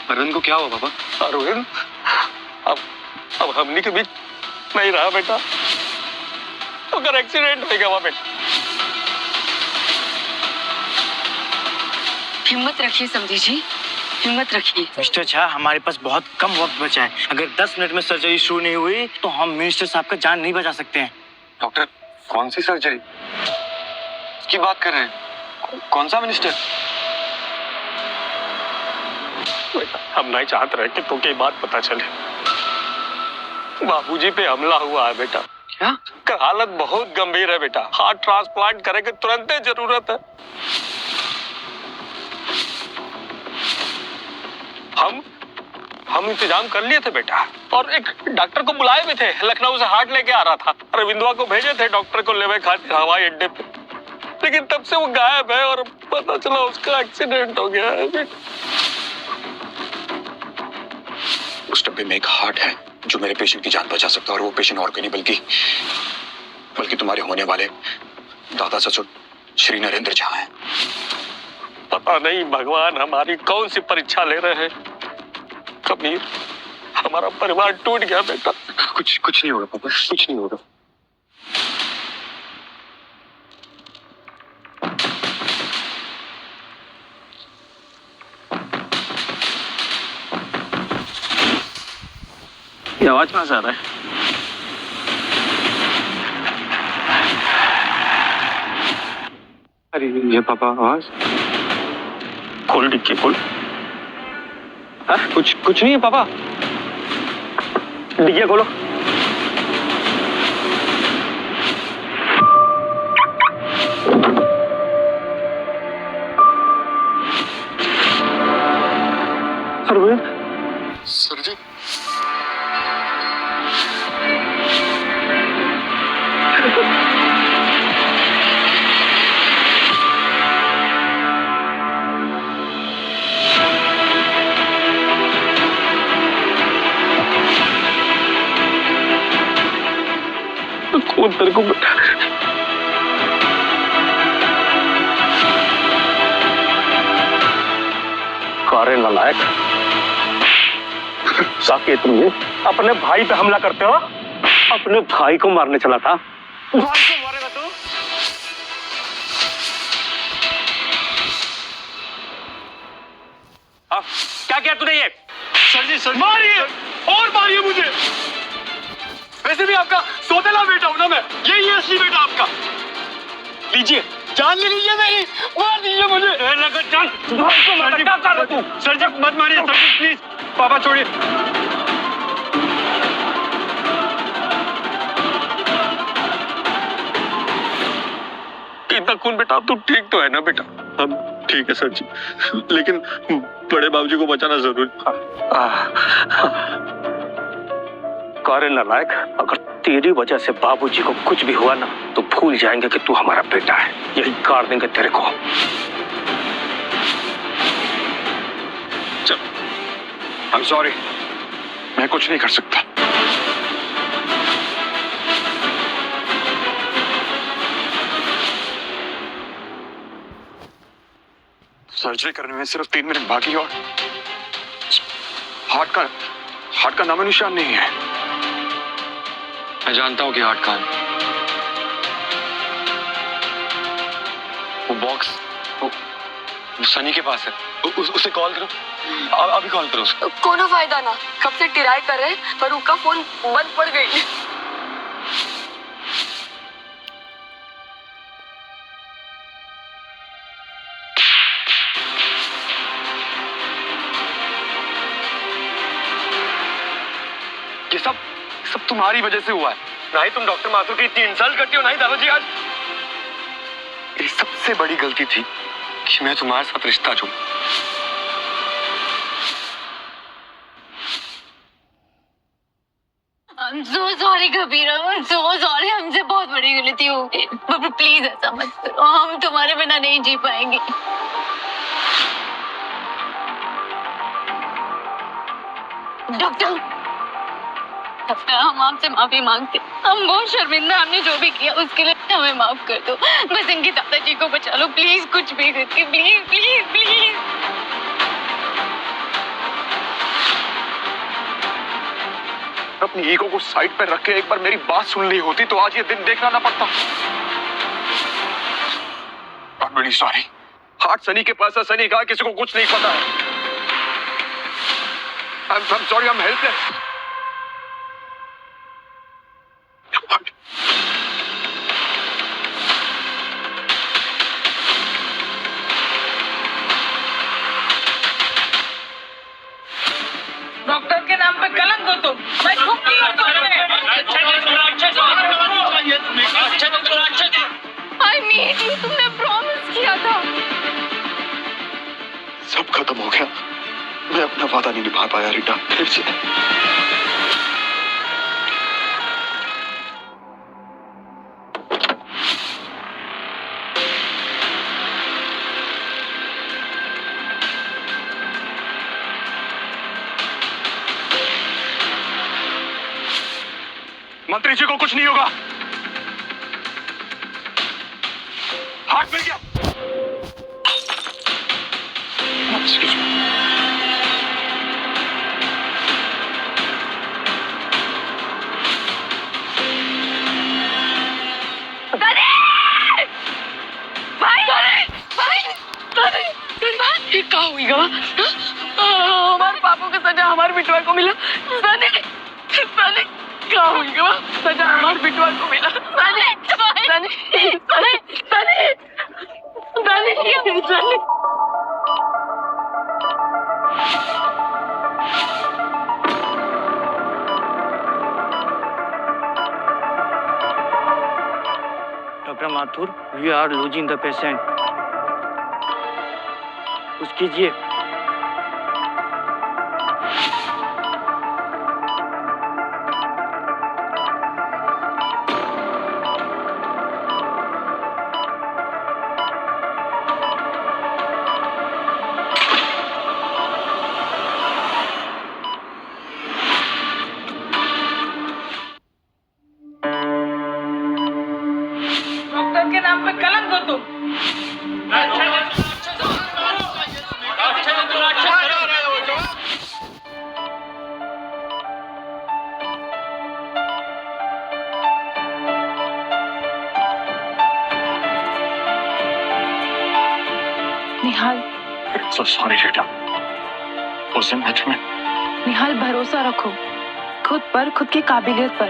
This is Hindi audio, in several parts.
अरविंद को क्या हुआ पापा? अरविंद अब हमनी के बीच नहीं रहा बेटा, अगर एक्सीडेंट हो गया बेटा। हिम्मत रखिए समधी जी, हिम्मत रखिए। मिस्टर झा, हमारे पास बहुत कम वक्त बचा है। अगर 10 मिनट में सर्जरी शुरू नहीं हुई तो हम मिनिस्टर साहब का जान नहीं बचा सकते हैं। डॉक्टर, कौन सी सर्जरी की बात कर रहे हैं? कौन सा मिनिस्टर? बेटा हम नहीं चाहते रहे कि तुमको ये बात पता चले। बाबूजी पे हमला हुआ है बेटा। क्या? हालत बहुत गंभीर है बेटा, हार्ट ट्रांसप्लांट करे की तुरंत जरूरत है। हम इंतजाम कर लिए थे बेटा, और एक डॉक्टर को बुलाए भी थे, लखनऊ से हार्ट लेके आ रहा था। अरविंदवा को भेजे थे डॉक्टर को लेवे खातिर हवाई अड्डे पे, लेकिन तब से वो गायब है और पता चला उसका एक्सीडेंट हो गया है बेटा। उस डब्बे में एक हार्ट है जो मेरे पेशेंट की जान बचा सकता है, और वो पेशेंट और कोई नहीं बल्कि तुम्हारे होने वाले दादा ससुर श्री नरेंद्र झा हैं। पता नहीं भगवान हमारी कौन सी परीक्षा ले रहे हैं। कबीर, हमारा परिवार टूट गया बेटा। कुछ नहीं होगा पापा, कुछ नहीं होगा। ये आवाज कहां से आ रहा है? अरे ये पापा आवाज। खोल डिक्की खोल। कुछ नहीं है पापा। डिक्की खोलो। अरविंद सर जी, कौन तेरे को बेटा? कारे नालायक, साकेत तुम अपने भाई पे हमला करते हो? अपने भाई को मारने चला था? भाई को मारेगा तू? क्या किया तूने ये? सर जी मारिए और मारिए मुझे। वैसे भी आपका सौतेला बेटा हूं ना मैं, यही असली बेटा आपका। लीजिए जान ले लीजिए, नहीं मार दीजिए मुझे। जान क्या कर रहे तू? सर जी मत मारिए सर जी, प्लीज। पापा छोड़िए। इतना खून बेटा, तू ठीक तो है ना बेटा? हम ठीक है सर जी, लेकिन बड़े बाबूजी को बचाना जरूरी। कारे नालायक, अगर तेरी वजह से बाबूजी को कुछ भी हुआ ना तो भूल जाएंगे कि तू हमारा बेटा है। यही काट देंगे तेरे को। चल, I'm sorry, मैं कुछ नहीं कर सकता। सर्जरी करने में सिर्फ 3 मिनट बाकी, और हार्ट का नामो निशान नहीं है। मैं जानता हूं कि हार्ट कहां है। वो बॉक्स वो सनी के पास है। उसे कॉल करो, अभी कॉल करो उसको। कोनो फायदा ना, कब से ट्राई कर रहे पर उसका फोन बंद पड़ गई। ये सब तुम्हारी वजह से हुआ है। ना ही तुम डॉक्टर माथुर की इतनी इंसल्ट करती हो, ना ही दादाजी आज। मेरी सबसे बड़ी गलती थी कि मैं तुम्हारे साथ रिश्ता जोड़ा। I'm so sorry Kabir, I'm so sorry, हमसे बहुत बड़ी गलती हो गई। पर प्लीज ऐसा मत करो, हम तुम्हारे बिना नहीं जी पाएंगे। डॉक्टर, हम आपसे माफी मांगते, हम बहुत शर्मिंदा, हमने जो भी किया उसके लिए हमें माफ कर दो। बस इनकी दादाजी को बचा लो प्लीज, कुछ भी करके, प्लीज प्लीज प्लीज। अपनी ईगो को साइड पर रख के एक बार मेरी बात सुन ली होती तो आज ये दिन देखना ना पड़ता। I'm really sorry। Heart Sunny के पास है, सनी कहा किसी को कुछ नहीं पता है। I'm sorry, I'm helpless। Doctor के नाम पे कलंक हो तुम। मैं छुट्टी हूँ आई नीड यू, तुमने प्रॉमिस किया था। सब खत्म हो गया, मैं अपना वादा नहीं निभा पाया रीटा, फिर से। मंत्री जी को कुछ नहीं होगा, हाथ मिल गया। Excuse me। ये क्या हुई गा? हमारे पापा को सजा हमारे बिटवा को मिला। सने सने क्या हुई गा? सजा हमारे बिटवा को मिला। सने सने सने सने सने सने। Doctor Mathur, we are losing the patient. कुछ कीजिए। डॉक्टर के नाम पे कलंक हो तुम। निहाल, So sorry रीटा, उस मैच में निहाल भरोसा रखो खुद पर, खुद की काबिलियत पर।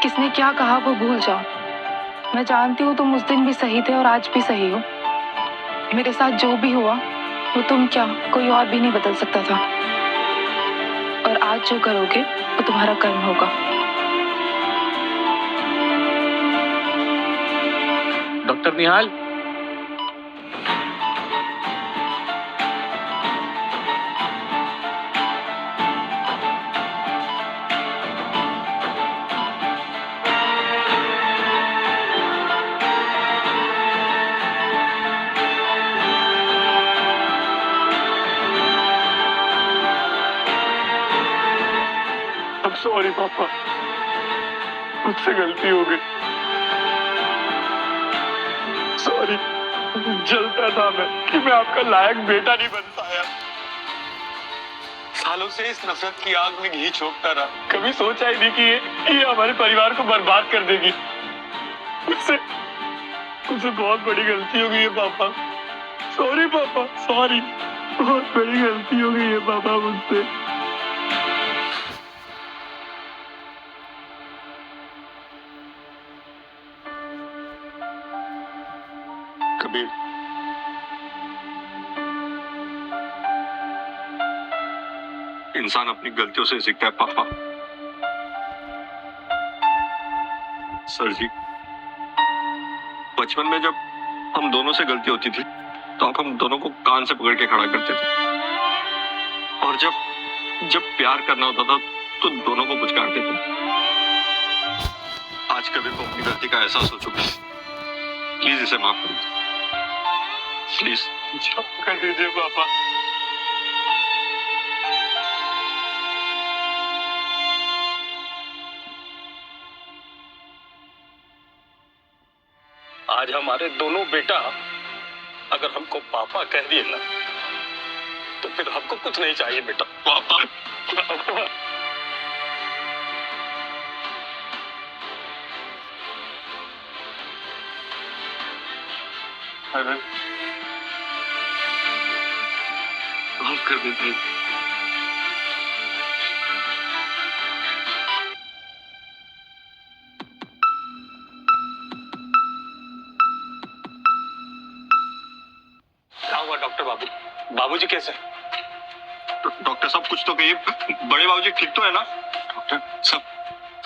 किसने क्या कहा वो भूल जाओ। मैं जानती हूँ तुम उस दिन भी सही थे और आज भी सही हो। मेरे साथ जो भी हुआ वो तुम क्या कोई और भी नहीं बदल सकता था। और आज जो करोगे वो तुम्हारा कर्म होगा। डॉक्टर निहाल, सॉरी पापा, मुझसे गलती हो गई। सॉरी, जलता था मैं कि मैं आपका लायक बेटा नहीं बन पाया। सालों से इस नफरत की आग में घी छोकता रहा। कभी सोचा ही नहीं कि ये हमारे परिवार को बर्बाद कर देगी। मुझसे बहुत बड़ी गलती हो गई है पापा। सॉरी पापा, सॉरी, बहुत बड़ी गलती हो गई है पापा मुझसे। कबीर, इंसान अपनी गलतियों से सीखता है पापा। सर जी, बचपन में जब हम दोनों से गलती होती थी तो आप हम दोनों को कान से पकड़ के खड़ा करते थे। और जब प्यार करना होता था तो दोनों को पुचकारते थे। आज कबीर को अपनी गलती का एहसास हो चुका है। प्लीज इसे माफ कर दीजिए। प्लीज माफ कर दीजिए पापा। आज हमारे दोनों बेटा अगर हमको पापा कह दिए ना तो फिर हमको कुछ नहीं चाहिए बेटा। पापा, पापा। अरे माफ कर दे भाई। क्या हुआ डॉक्टर बाबू? बाबूजी कैसे? डॉक्टर साहब कुछ तो कहिए, बड़े बाबूजी ठीक तो है ना? डॉक्टर सब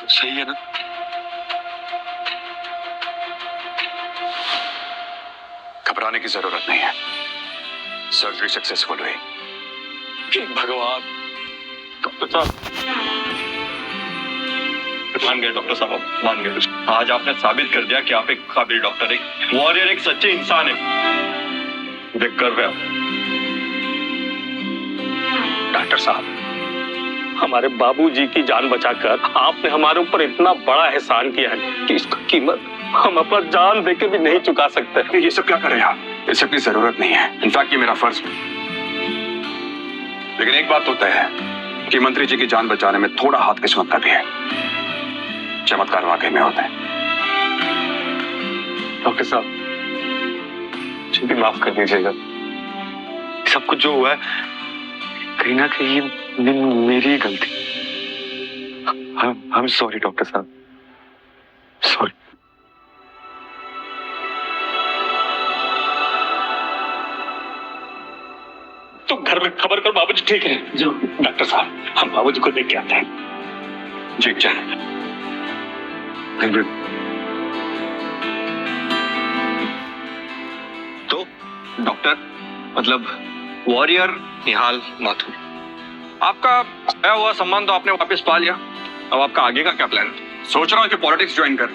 सही है ना? घबराने की जरूरत नहीं है, सर्जरी सक्सेसफुल हुई। भगवान। डॉक्टर साहब मान गए, डॉक्टर साहब आप मान गए। आज आपने साबित कर दिया कि आप एक काबिल डॉक्टर, एक वॉरियर, एक सच्चे इंसान है। मुझे गर्व है। डॉक्टर साहब, हमारे बाबूजी की जान बचाकर आपने हमारे ऊपर इतना बड़ा एहसान किया है कि इसकी कीमत हम अपना जान देकर भी नहीं चुका सकते। ये सब क्या कर रहे हैं आप? इस सब की जरूरत नहीं है, इनफैक्ट ये मेरा फर्ज है। लेकिन एक बात तो तय है कि मंत्री जी की जान बचाने में थोड़ा हाथ किस्मत का भी है। चमत्कार वाकई में होते हैं। डॉक्टर साहब मुझे भी माफ कर दीजिएगा। सब कुछ जो हुआ है कहीं ना कहीं ये मेरी गलती। I'm sorry डॉक्टर साहब, सॉरी। तो घर में खबर कर बाबूजी ठीक है। जो डॉक्टर साहब, हम बाबूजी को देख के आते हैं। जी चल। तो डॉक्टर मतलब वॉरियर निहाल माथुर, आपका खोया हुआ सम्मान तो आपने वापस पा लिया। अब आपका आगे का क्या प्लान है? सोच रहा हूँ कि पॉलिटिक्स ज्वाइन कर,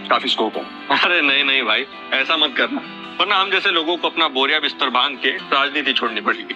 काफी स्कोप हो। अरे नहीं नहीं भाई, ऐसा मत करना, वरना हम जैसे लोगों को अपना बोरिया बिस्तर बांध के राजनीति छोड़नी पड़ेगी।